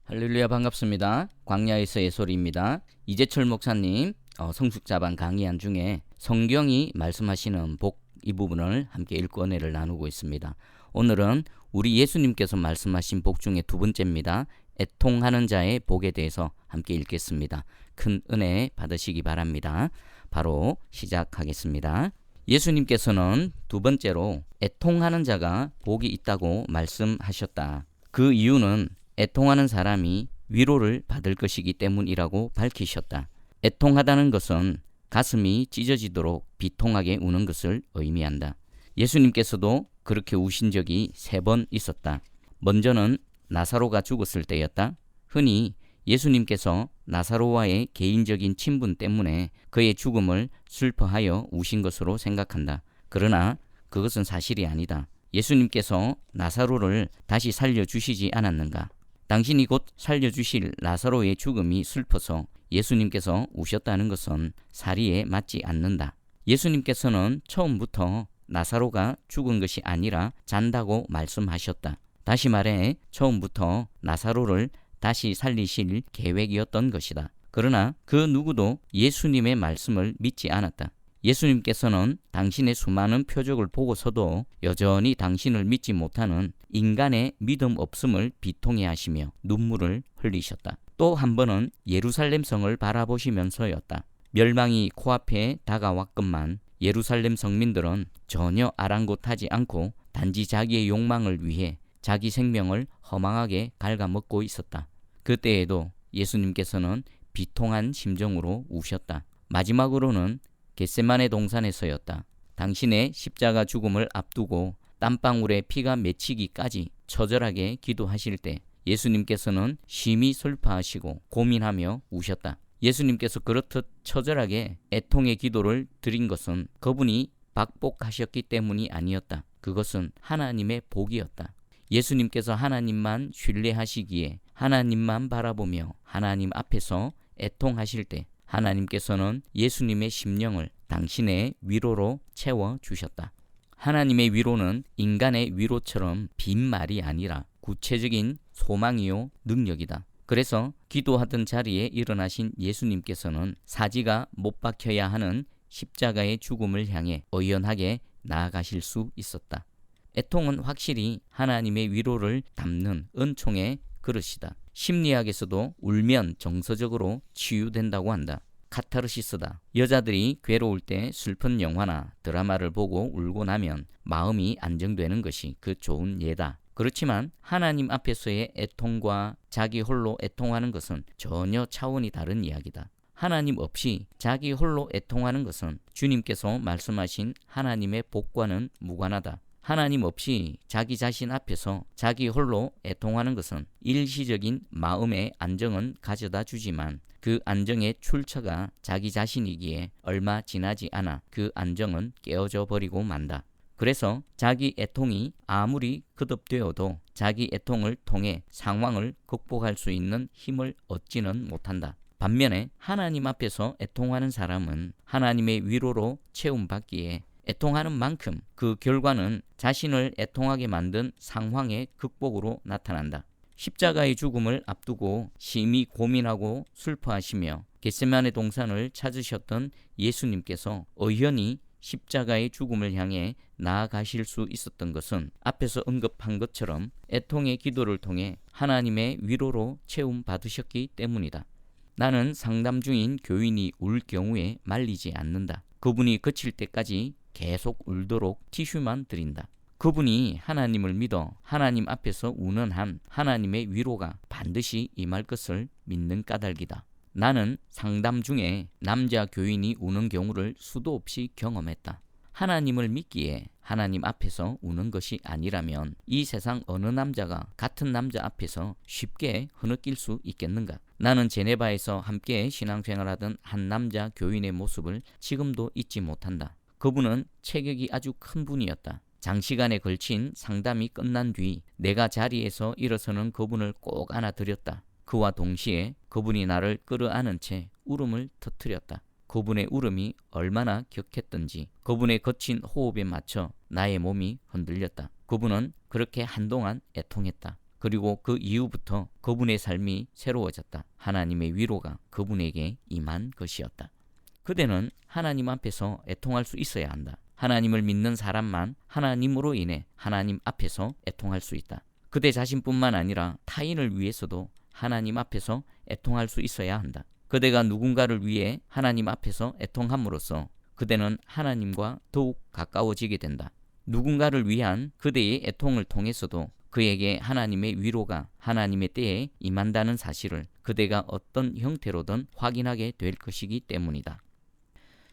할렐루야, 반갑습니다. 광야에서의 소리입니다. 이재철 목사님 성숙자반 강의한 중에 성경이 말씀하시는 복 이 부분을 함께 읽고 은혜를 나누고 있습니다. 오늘은 우리 예수님께서 말씀하신 복 중에 두 번째입니다. 애통하는 자의 복에 대해서 함께 읽겠습니다. 큰 은혜 받으시기 바랍니다. 바로 시작하겠습니다. 예수님께서는 두 번째로 애통하는 자가 복이 있다고 말씀하셨다. 그 이유는 애통하는 사람이 위로를 받을 것이기 때문이라고 밝히셨다. 애통하다는 것은 가슴이 찢어지도록 비통하게 우는 것을 의미한다. 예수님께서도 그렇게 우신 적이 3번 있었다. 먼저는 나사로가 죽었을 때였다. 흔히 예수님께서 나사로와의 개인적인 친분 때문에 그의 죽음을 슬퍼하여 우신 것으로 생각한다. 그러나 그것은 사실이 아니다. 예수님께서 나사로를 다시 살려주시지 않았는가? 당신이 곧 살려주실 나사로의 죽음이 슬퍼서 예수님께서 우셨다는 것은 사리에 맞지 않는다. 예수님께서는 처음부터 나사로가 죽은 것이 아니라 잔다고 말씀하셨다. 다시 말해 처음부터 나사로를 다시 살리실 계획이었던 것이다. 그러나 그 누구도 예수님의 말씀을 믿지 않았다. 예수님께서는 당신의 수많은 표적을 보고서도 여전히 당신을 믿지 못하는 인간의 믿음 없음을 비통해 하시며 눈물을 흘리셨다. 또 한 번은 예루살렘 성을 바라보시면서였다. 멸망이 코앞에 다가왔건만 예루살렘 성민들은 전혀 아랑곳하지 않고 단지 자기의 욕망을 위해 자기 생명을 허망하게 갉아먹고 있었다. 그때에도 예수님께서는 비통한 심정으로 우셨다. 마지막으로는 겟세마네 동산에서였다. 당신의 십자가 죽음을 앞두고 땀방울에 피가 맺히기까지 처절하게 기도하실 때 예수님께서는 심히 슬퍼하시고 고민하며 우셨다. 예수님께서 그렇듯 처절하게 애통의 기도를 드린 것은 그분이 박복하셨기 때문이 아니었다. 그것은 하나님의 복이었다. 예수님께서 하나님만 신뢰하시기에 하나님만 바라보며 하나님 앞에서 애통하실 때 하나님께서는 예수님의 심령을 당신의 위로로 채워주셨다. 하나님의 위로는 인간의 위로처럼 빈말이 아니라 구체적인 소망이요 능력이다. 그래서 기도하던 자리에 일어나신 예수님께서는 사지가 못 박혀야 하는 십자가의 죽음을 향해 의연하게 나아가실 수 있었다. 애통은 확실히 하나님의 위로를 담는 은총의 그릇이다. 심리학에서도 울면 정서적으로 치유된다고 한다. 카타르시스다. 여자들이 괴로울 때 슬픈 영화나 드라마를 보고 울고 나면 마음이 안정되는 것이 그 좋은 예다. 그렇지만 하나님 앞에서의 애통과 자기 홀로 애통하는 것은 전혀 차원이 다른 이야기다. 하나님 없이 자기 홀로 애통하는 것은 주님께서 말씀하신 하나님의 복과는 무관하다. 하나님 없이 자기 자신 앞에서 자기 홀로 애통하는 것은 일시적인 마음의 안정은 가져다 주지만 그 안정의 출처가 자기 자신이기에 얼마 지나지 않아 그 안정은 깨어져 버리고 만다. 그래서 자기 애통이 아무리 거듭되어도 자기 애통을 통해 상황을 극복할 수 있는 힘을 얻지는 못한다. 반면에 하나님 앞에서 애통하는 사람은 하나님의 위로로 채움받기에 애통하는 만큼 그 결과는 자신을 애통하게 만든 상황의 극복으로 나타난다. 십자가의 죽음을 앞두고 심히 고민하고 슬퍼하시며 겟세마네 동산을 찾으셨던 예수님께서 의연히 십자가의 죽음을 향해 나아가실 수 있었던 것은 앞에서 언급한 것처럼 애통의 기도를 통해 하나님의 위로로 채움받으셨기 때문이다. 나는 상담 중인 교인이 울 경우에 말리지 않는다. 그분이 그칠 때까지 계속 울도록 티슈만 드린다. 그분이 하나님을 믿어 하나님 앞에서 우는 한 하나님의 위로가 반드시 임할 것을 믿는 까닭이다. 나는 상담 중에 남자 교인이 우는 경우를 수도 없이 경험했다. 하나님을 믿기에 하나님 앞에서 우는 것이 아니라면 이 세상 어느 남자가 같은 남자 앞에서 쉽게 흐느낄 수 있겠는가? 나는 제네바에서 함께 신앙생활하던 한 남자 교인의 모습을 지금도 잊지 못한다. 그분은 체격이 아주 큰 분이었다. 장시간에 걸친 상담이 끝난 뒤 내가 자리에서 일어서는 그분을 꼭 안아드렸다. 그와 동시에 그분이 나를 끌어안은 채 울음을 터뜨렸다. 그분의 울음이 얼마나 격했던지 그분의 거친 호흡에 맞춰 나의 몸이 흔들렸다. 그분은 그렇게 한동안 애통했다. 그리고 그 이후부터 그분의 삶이 새로워졌다. 하나님의 위로가 그분에게 임한 것이었다. 그대는 하나님 앞에서 애통할 수 있어야 한다. 하나님을 믿는 사람만 하나님으로 인해 하나님 앞에서 애통할 수 있다. 그대 자신뿐만 아니라 타인을 위해서도 하나님 앞에서 애통할 수 있어야 한다. 그대가 누군가를 위해 하나님 앞에서 애통함으로써 그대는 하나님과 더욱 가까워지게 된다. 누군가를 위한 그대의 애통을 통해서도 그에게 하나님의 위로가 하나님의 때에 임한다는 사실을 그대가 어떤 형태로든 확인하게 될 것이기 때문이다.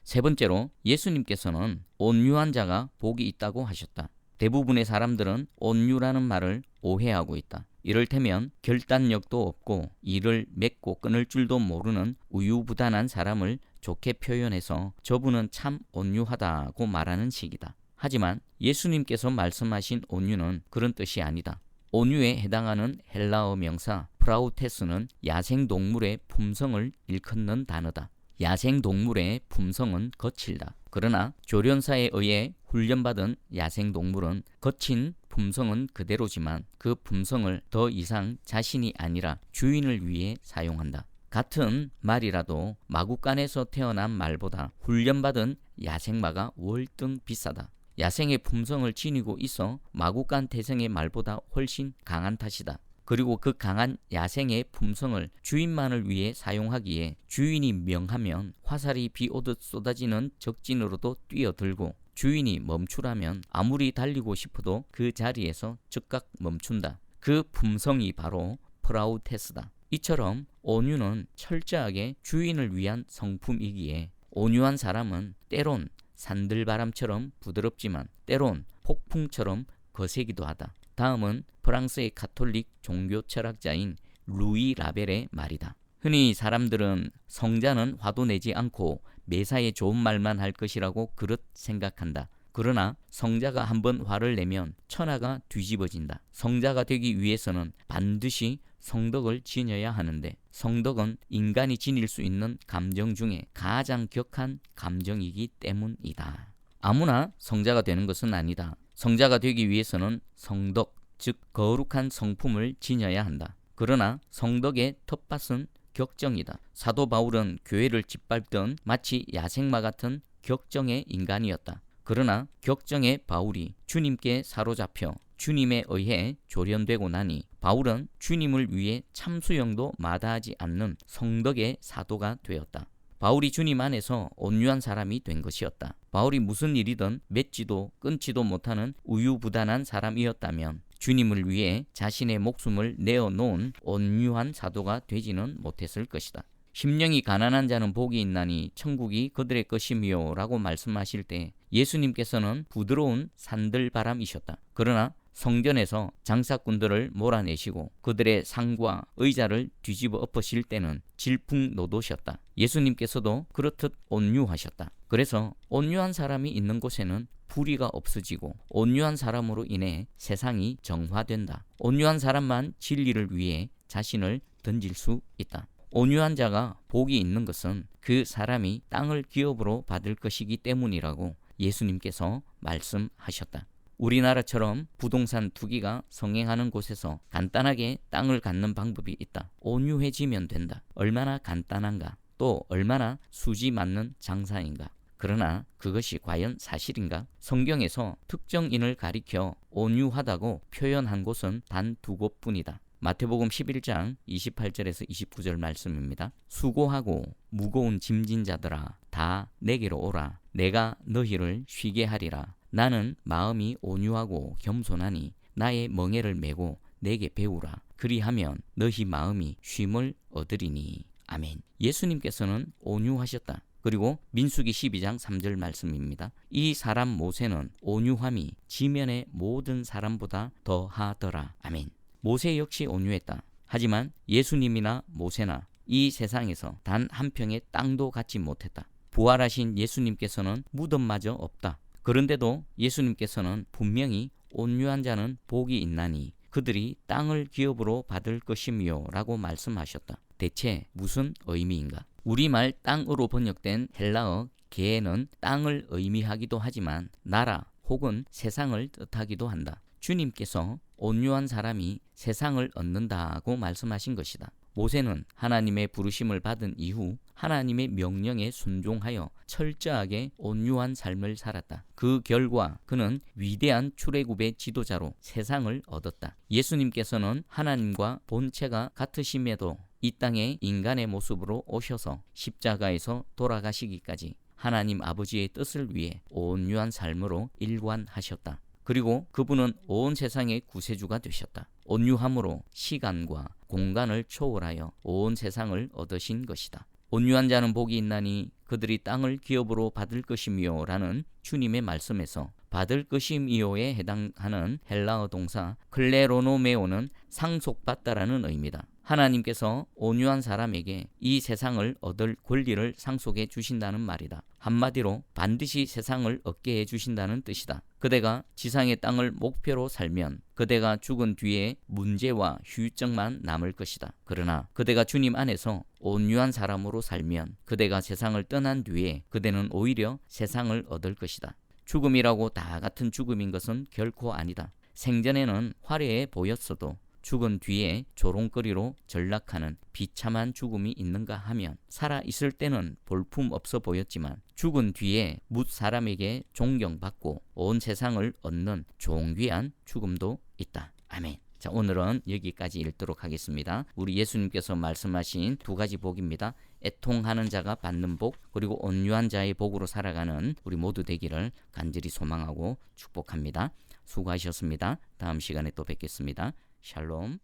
세 번째로, 예수님께서는 온유한 자가 복이 있다고 하셨다. 대부분의 사람들은 온유라는 말을 오해하고 있다. 이를테면 결단력도 없고 이를 맺고 끊을 줄도 모르는 우유부단한 사람을 좋게 표현해서 저분은 참 온유하다고 말하는 식이다. 하지만 예수님께서 말씀하신 온유는 그런 뜻이 아니다. 온유에 해당하는 헬라어 명사 프라우테스는 야생동물의 품성을 일컫는 단어다. 야생동물의 품성은 거칠다. 그러나 조련사에 의해 훈련받은 야생동물은 거친 품성은 그대로지만 그 품성을 더 이상 자신이 아니라 주인을 위해 사용한다. 같은 말이라도 마구간에서 태어난 말보다 훈련받은 야생마가 월등 비싸다. 야생의 품성을 지니고 있어 마구간 태생의 말보다 훨씬 강한 탓이다. 그리고 그 강한 야생의 품성을 주인만을 위해 사용하기에 주인이 명하면 화살이 비 오듯 쏟아지는 적진으로도 뛰어들고 주인이 멈추라면 아무리 달리고 싶어도 그 자리에서 즉각 멈춘다. 그 품성이 바로 프라우테스다. 이처럼 온유는 철저하게 주인을 위한 성품이기에 온유한 사람은 때론 산들바람처럼 부드럽지만 때론 폭풍처럼 거세기도 하다. 다음은 프랑스의 가톨릭 종교 철학자인 루이 라벨의 말이다. 흔히 사람들은 성자는 화도 내지 않고 매사에 좋은 말만 할 것이라고 그릇 생각한다. 그러나 성자가 한번 화를 내면 천하가 뒤집어진다. 성자가 되기 위해서는 반드시 성덕을 지녀야 하는데 성덕은 인간이 지닐 수 있는 감정 중에 가장 격한 감정이기 때문이다. 아무나 성자가 되는 것은 아니다. 성자가 되기 위해서는 성덕, 즉 거룩한 성품을 지녀야 한다. 그러나 성덕의 텃밭은 격정이다. 사도 바울은 교회를 짓밟던 마치 야생마 같은 격정의 인간이었다. 그러나 격정의 바울이 주님께 사로잡혀 주님에 의해 조련되고 나니 바울은 주님을 위해 참수형도 마다하지 않는 성덕의 사도가 되었다. 바울이 주님 안에서 온유한 사람이 된 것이었다. 바울이 무슨 일이든 맺지도 끊지도 못하는 우유부단한 사람이었다면 주님을 위해 자신의 목숨을 내어놓은 온유한 사도가 되지는 못했을 것이다. 심령이 가난한 자는 복이 있나니 천국이 그들의 것이미요 라고 말씀하실 때 예수님께서는 부드러운 산들바람이셨다. 그러나 성전에서 장사꾼들을 몰아내시고 그들의 상과 의자를 뒤집어 엎으실 때는 질풍노도셨다. 예수님께서도 그렇듯 온유하셨다. 그래서 온유한 사람이 있는 곳에는 불의가 없어지고 온유한 사람으로 인해 세상이 정화된다. 온유한 사람만 진리를 위해 자신을 던질 수 있다. 온유한 자가 복이 있는 것은 그 사람이 땅을 기업으로 받을 것이기 때문이라고 예수님께서 말씀하셨다. 우리나라처럼 부동산 투기가 성행하는 곳에서 간단하게 땅을 갖는 방법이 있다. 온유해지면 된다. 얼마나 간단한가? 또 얼마나 수지 맞는 장사인가? 그러나 그것이 과연 사실인가? 성경에서 특정인을 가리켜 온유하다고 표현한 곳은 단 2곳뿐이다. 마태복음 11장 28절에서 29절 말씀입니다. 수고하고 무거운 짐진 자들아 다 내게로 오라. 내가 너희를 쉬게 하리라. 나는 마음이 온유하고 겸손하니 나의 멍에를 메고 내게 배우라. 그리하면 너희 마음이 쉼을 얻으리니. 아멘. 예수님께서는 온유하셨다. 그리고 민수기 12장 3절 말씀입니다. 이 사람 모세는 온유함이 지면의 모든 사람보다 더하더라. 아멘. 모세 역시 온유했다. 하지만 예수님이나 모세나 이 세상에서 단 한 평의 땅도 갖지 못했다. 부활하신 예수님께서는 무덤마저 없다. 그런데도 예수님께서는 분명히 온유한 자는 복이 있나니 그들이 땅을 기업으로 받을 것이며 라고 말씀하셨다. 대체 무슨 의미인가? 우리말 땅으로 번역된 헬라어 게는 땅을 의미하기도 하지만 나라 혹은 세상을 뜻하기도 한다. 주님께서 온유한 사람이 세상을 얻는다고 말씀하신 것이다. 모세는 하나님의 부르심을 받은 이후 하나님의 명령에 순종하여 철저하게 온유한 삶을 살았다. 그 결과 그는 위대한 출애굽의 지도자로 세상을 얻었다. 예수님께서는 하나님과 본체가 같으심에도 이 땅에 인간의 모습으로 오셔서 십자가에서 돌아가시기까지 하나님 아버지의 뜻을 위해 온유한 삶으로 일관하셨다. 그리고 그분은 온 세상의 구세주가 되셨다. 온유함으로 시간과 공간을 초월하여 온 세상을 얻으신 것이다. 온유한 자는 복이 있나니 그들이 땅을 기업으로 받을 것이며 라는 주님의 말씀에서 받을 것이며에 해당하는 헬라어 동사 클레로노메오는 상속받다라는 의미다. 하나님께서 온유한 사람에게 이 세상을 얻을 권리를 상속해 주신다는 말이다. 한마디로 반드시 세상을 얻게 해주신다는 뜻이다. 그대가 지상의 땅을 목표로 살면 그대가 죽은 뒤에 문제와 휴증만 남을 것이다. 그러나 그대가 주님 안에서 온유한 사람으로 살면 그대가 세상을 떠난 뒤에 그대는 오히려 세상을 얻을 것이다. 죽음이라고 다 같은 죽음인 것은 결코 아니다. 생전에는 화려해 보였어도 죽은 뒤에 조롱거리로 전락하는 비참한 죽음이 있는가 하면 살아있을 때는 볼품 없어 보였지만 죽은 뒤에 뭇 사람에게 존경받고 온 세상을 얻는 존귀한 죽음도 있다. 아멘. 자, 오늘은 여기까지 읽도록 하겠습니다. 우리 예수님께서 말씀하신 두 가지 복입니다. 애통하는 자가 받는 복, 그리고 온유한 자의 복으로 살아가는 우리 모두 되기를 간절히 소망하고 축복합니다. 수고하셨습니다. 다음 시간에 또 뵙겠습니다. 샬롬.